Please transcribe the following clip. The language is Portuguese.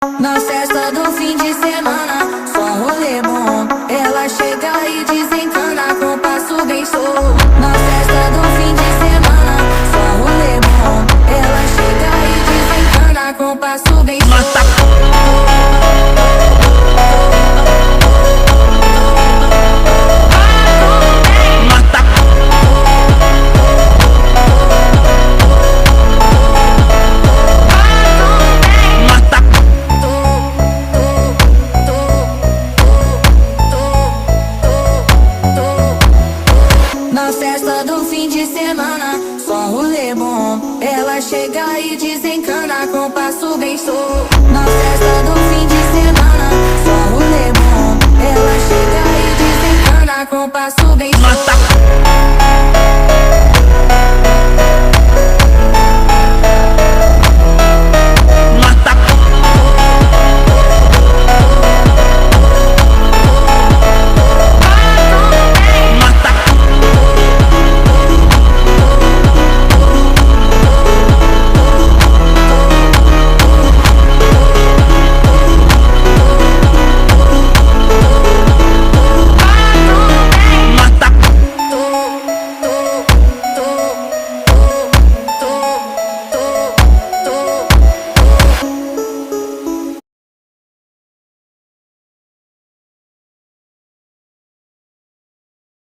Na festa do fim de semana, só rolê bom. Ela chega e desencana com passo bem solto. Na festa do fim de semana.